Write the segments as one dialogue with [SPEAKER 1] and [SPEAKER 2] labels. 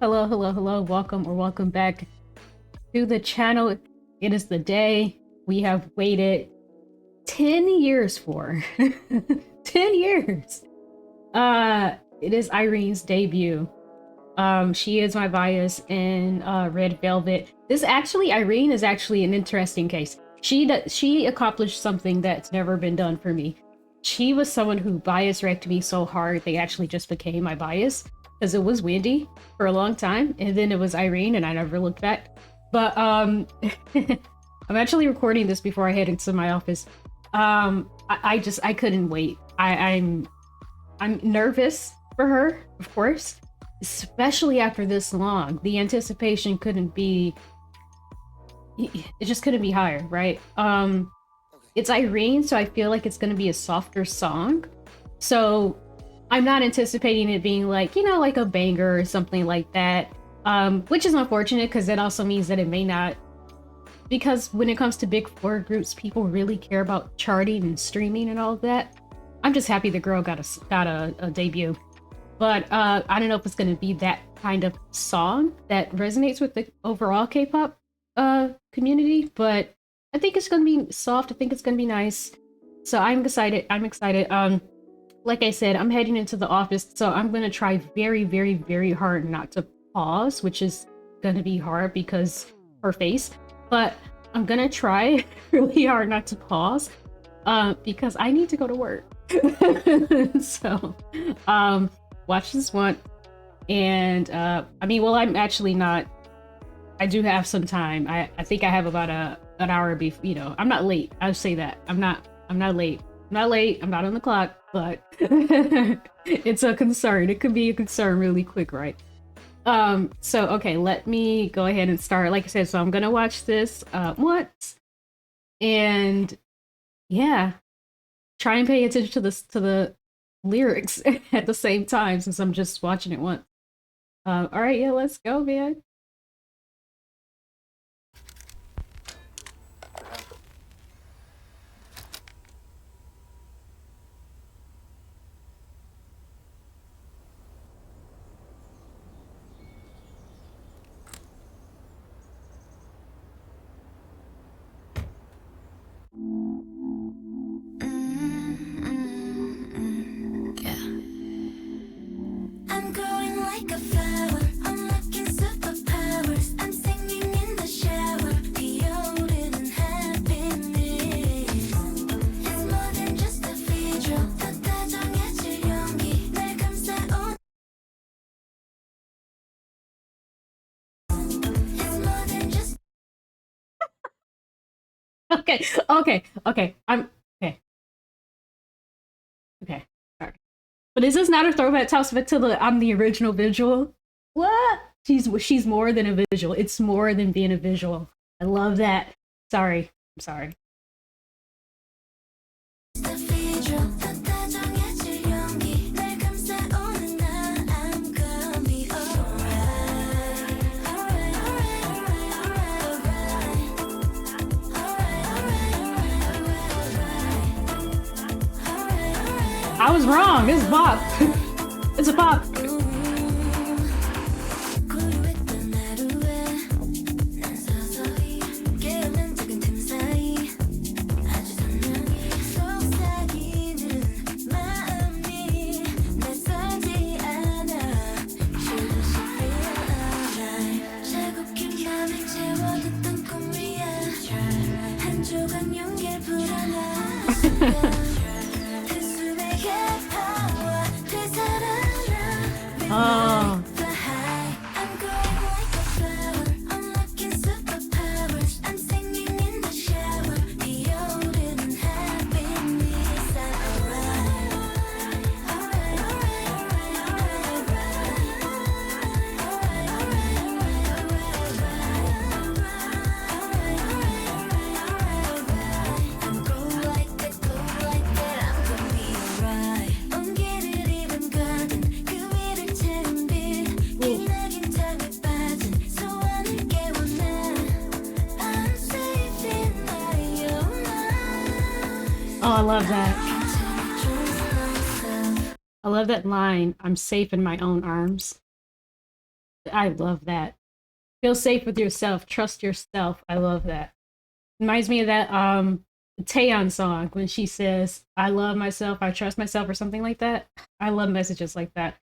[SPEAKER 1] Hello, hello, hello. Welcome or welcome back to the channel. It is the day we have waited 10 years for. 10 years. It is Irene's debut. She is my bias in Red Velvet. Irene is actually an interesting case. She accomplished something that's never been done for me. She was someone who bias wrecked me so hard they actually just became my bias because it was Wendy for a long time, and then it was Irene, and I never looked back. But I'm actually recording this before I head into my office. I couldn't wait. I'm nervous for her, of course, especially after this long. The anticipation couldn't be. It just couldn't be higher, right? It's Irene, so I feel like it's gonna be a softer song. So I'm not anticipating it being like, like a banger or something like that. Which is unfortunate because that also means that it may not, because when it comes to big four groups, people really care about charting and streaming and all of that. I'm just happy the girl got a debut. But I don't know if it's gonna be that kind of song that resonates with the overall K-pop community, but I think it's gonna be soft. I think it's gonna be nice. So I'm excited. Like I said, I'm heading into the office, so I'm gonna try very, very, very hard not to pause, which is gonna be hard because her face. But I'm gonna try really hard not to pause, because I need to go to work. So, watch this one, and I'm actually not. I do have some time. I think I have about an hour before. I'm not late. I'll say that. I'm not late. I'm not late. I'm not on the clock, but it's a concern. It could be a concern really quick, right? So okay, let me go ahead and start. Like I said, so I'm gonna watch this once, and yeah, try and pay attention to the lyrics at the same time since I'm just watching it once. All right, yeah, let's go, man.
[SPEAKER 2] I'm growing like a flower, unlocking superpowers. I'm singing in the shower, 비오르는 happiness. It's more than just a visual, 더 다정해질 용기, 날 감싸온. It's more than just.
[SPEAKER 1] Okay. Okay. Okay. All right. But is this not a throwback to the I'm the original visual? What? She's more than a visual. It's more than being a visual. I love that. Sorry. I'm sorry.
[SPEAKER 2] The visual, 더 다정해질 용기, 날 감싸오는 나. I'm gonna be alright. Alright, alright, alright, alright, alright.
[SPEAKER 1] I was wrong. It's Bop. It's a Bop.
[SPEAKER 2] 고요했던 하루에 난 서서히 깨어난 작은 틈 사이 아주 선명히 속삭이는 마음이 낯설지 않아. Should she feel alright? 자국힌 맘에 채워뒀던 꿈이야. 한 조각 용기를 불어넣은 순간
[SPEAKER 1] Oh. Oh, I love that. I love that line. I'm safe in my own arms. I love that. Feel safe with yourself. Trust yourself. I love that. Reminds me of that Taeyeon song when she says, "I love myself. I trust myself," or something like that. I love messages like that.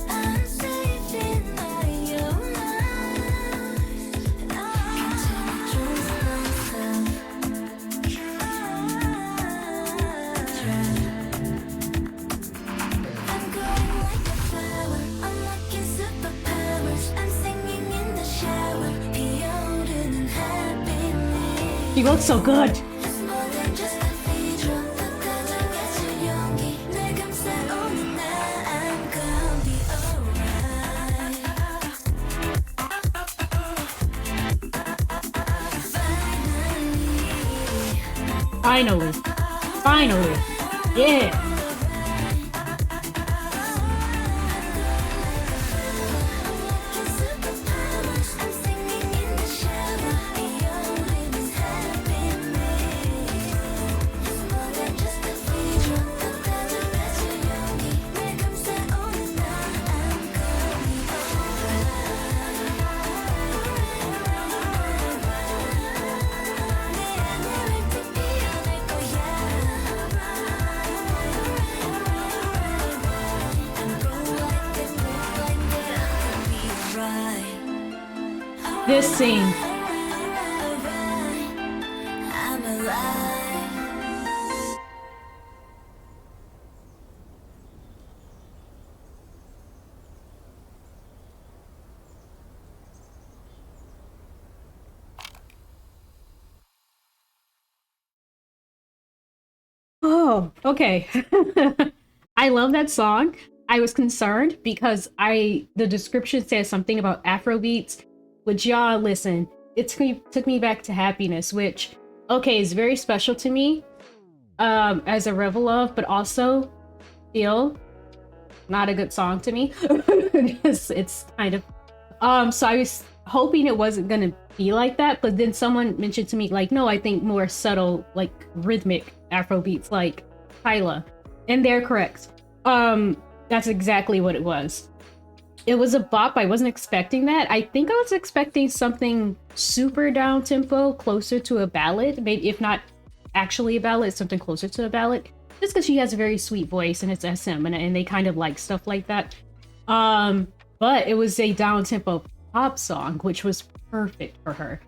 [SPEAKER 2] I'm safe in my own eyes. I trust myself. I'm growing like a flower, unlocking superpowers. I'm singing in the shower, 비오르는 happiness.
[SPEAKER 1] He looks so good.
[SPEAKER 2] It's more than just a feature. 더 가져가줄 용기. 날 감싸오는 나. I'm gonna be alright.
[SPEAKER 1] Finally. Finally. Yeah.
[SPEAKER 2] Superpowers. I'm singing in the shower, 비오르는 happiness. It's more than just a feature. 더 가져가줄 용기. 날 감싸오는 나. I'm gonna be
[SPEAKER 1] This scene.
[SPEAKER 2] I'm alive.
[SPEAKER 1] Oh, okay. I love that song. I was concerned because the description says something about Afrobeats, which y'all listen, it took me back to Happiness, which okay is very special to me as a revel of, but also still not a good song to me. it's kind of so I was hoping it wasn't gonna be like that, but then someone mentioned to me like, no, I think more subtle, like rhythmic Afrobeats like Kyla, and they're correct. That's exactly what it was. It was a bop. I wasn't expecting that. I think I was expecting something super down tempo, closer to a ballad, maybe if not actually a ballad, something closer to a ballad. Just because she has a very sweet voice and it's SM, and they kind of like stuff like that. But it was a down tempo pop song, which was perfect for her.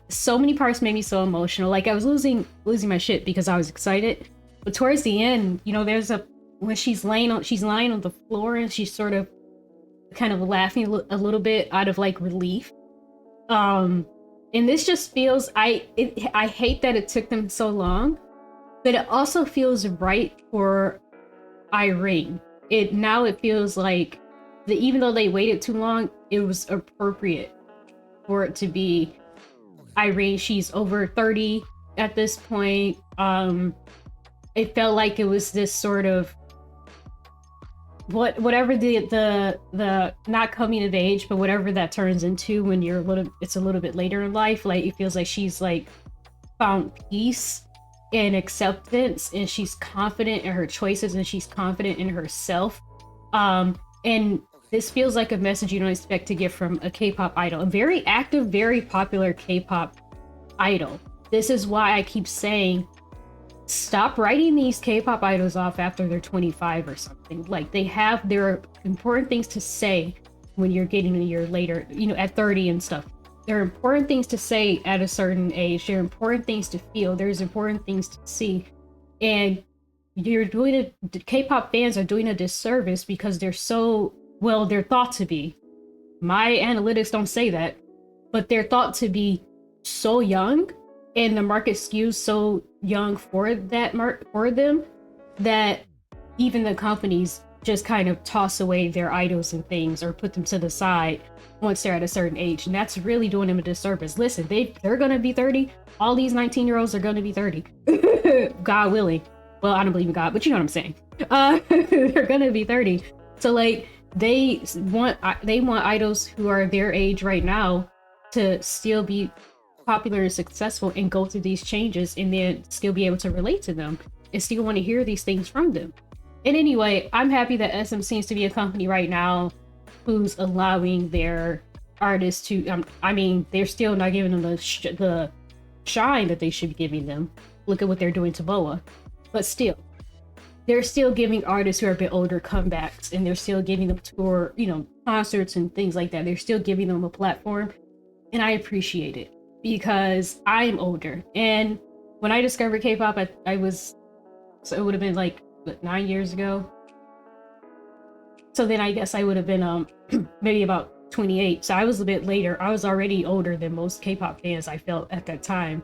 [SPEAKER 1] So many parts made me so emotional. Like I was losing my shit because I was excited. But towards the end, you know, there's when she's lying on the floor and she's sort of kind of laughing a little bit out of like relief. And this just feels, I hate that it took them so long, but it also feels right for Irene. It feels like even though they waited too long, it was appropriate for it to be Irene. She's over 30 at this point. It felt like it was this sort of whatever the not coming of age, but whatever that turns into when it's a little bit later in life. Like it feels like she's like found peace and acceptance, and she's confident in her choices, and she's confident in herself. And this feels like a message you don't expect to get from a K-pop idol, a very active, very popular K-pop idol. This is why I keep saying, stop writing these K-pop idols off after they're 25 or something. Like there are important things to say when you're getting a year later, you know, at 30 and stuff. There are important things to say at a certain age. There are important things to feel. There's important things to see. And K-pop fans are doing a disservice because they're thought to be. My analytics don't say that, but they're thought to be so young, and the market skews so young for them that even the companies just kind of toss away their idols and things or put them to the side once they're at a certain age, and that's really doing them a disservice. Listen, they're gonna be 30. All these 19-year-olds are gonna be 30. God willing. Well, I don't believe in God, but you know what I'm saying. They're gonna be 30. So like they want idols who are their age right now to still be popular and successful and go through these changes and then still be able to relate to them and still want to hear these things from them. And anyway, I'm happy that SM seems to be a company right now who's allowing their artists to. I mean, they're still not giving them the shine that they should be giving them. Look at what they're doing to Boa, but still, they're still giving artists who are a bit older comebacks, and they're still giving them tour, concerts and things like that. They're still giving them a platform, and I appreciate it because I am older. And when I discovered K-pop, I was, so it would have been like what, 9 years ago. So then I guess I would have been maybe about 28. So I was a bit later. I was already older than most K-pop fans I felt at that time.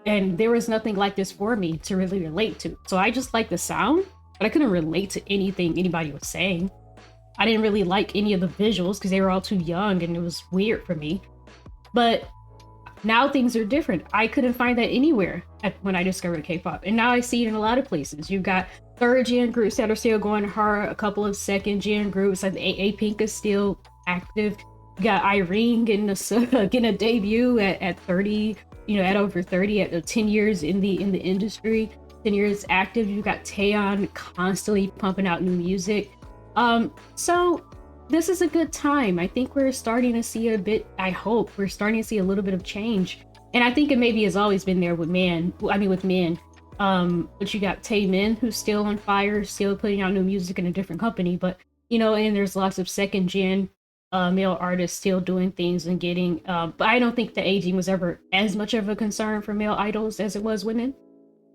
[SPEAKER 1] And there was nothing like this for me to really relate to. So I just liked the sound, but I couldn't relate to anything anybody was saying. I didn't really like any of the visuals because they were all too young and it was weird for me. But now things are different. I couldn't find that anywhere when I discovered K-pop. And now I see it in a lot of places. You've got third gen groups that are still going hard, a couple of second gen groups, like A-Pink is still active. You got Irene getting a debut at 30, at over 30, at 10 years in the industry, 10 years active. You got Taeyeon constantly pumping out new music. So this is a good time. I think we're starting to see I hope we're starting to see a little bit of change. And I think it maybe has always been there with men. But you got Taemin, who's still on fire, still putting out new music in a different company. But, and there's lots of second gen male artists still doing things and getting, but I don't think the aging was ever as much of a concern for male idols as it was women.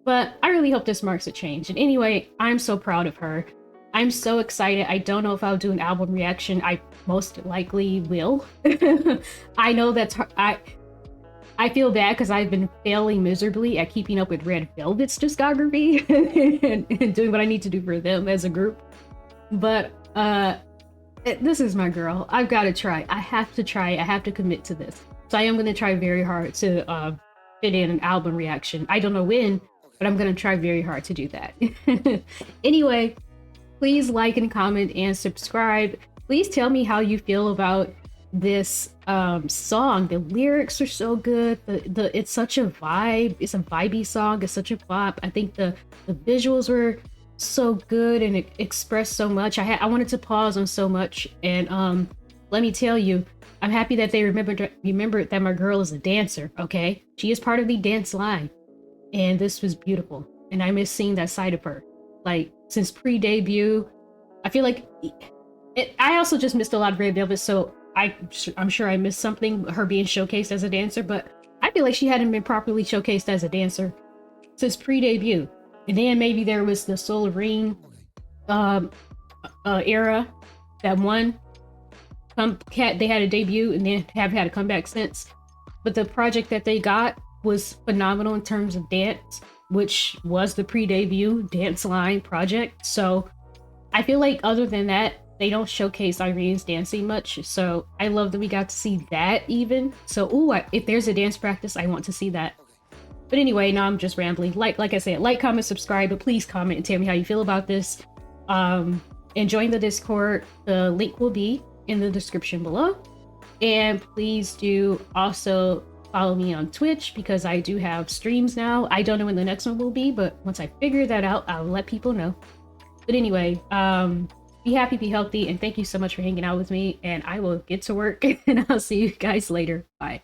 [SPEAKER 1] But I really hope this marks a change. And anyway, I'm so proud of her. I'm so excited. I don't know if I'll do an album reaction. I most likely will. I know that's I feel bad because I've been failing miserably at keeping up with Red Velvet's discography and doing what I need to do for them as a group. But this is my girl. I've got to try. I have to try. I have to commit to this. So I am going to try very hard to fit in an album reaction. I don't know when, but I'm going to try very hard to do that. Anyway, please like and comment and subscribe. Please tell me how you feel about this song. The lyrics are so good. It's such a vibe. It's a vibey song. It's such a bop. I think the visuals were so good and it expressed so much. I wanted to pause on so much, and let me tell you, I'm happy that they remembered that my girl is a dancer. Okay, she is part of the dance line, and this was beautiful, and I miss seeing that side of her. Like, since pre-debut, I feel like I also just missed a lot of Red Velvet, so I'm sure I missed something, her being showcased as a dancer, but I feel like she hadn't been properly showcased as a dancer since pre-debut. And then maybe there was the Soul Ring era, that one they had a debut and then have had a comeback since. But the project that they got was phenomenal in terms of dance, which was the pre-debut Dance Line project. So I feel like other than that, they don't showcase Irene's dancing much. So I love that we got to see that even. So, if there's a dance practice, I want to see that. But anyway, now I'm just rambling. Like I said, like, comment, subscribe, but please comment and tell me how you feel about this. And join the Discord. The link will be in the description below. And please do also follow me on Twitch because I do have streams now. I don't know when the next one will be, but once I figure that out, I'll let people know. But anyway, be happy, be healthy, and thank you so much for hanging out with me. And I will get to work and I'll see you guys later. Bye.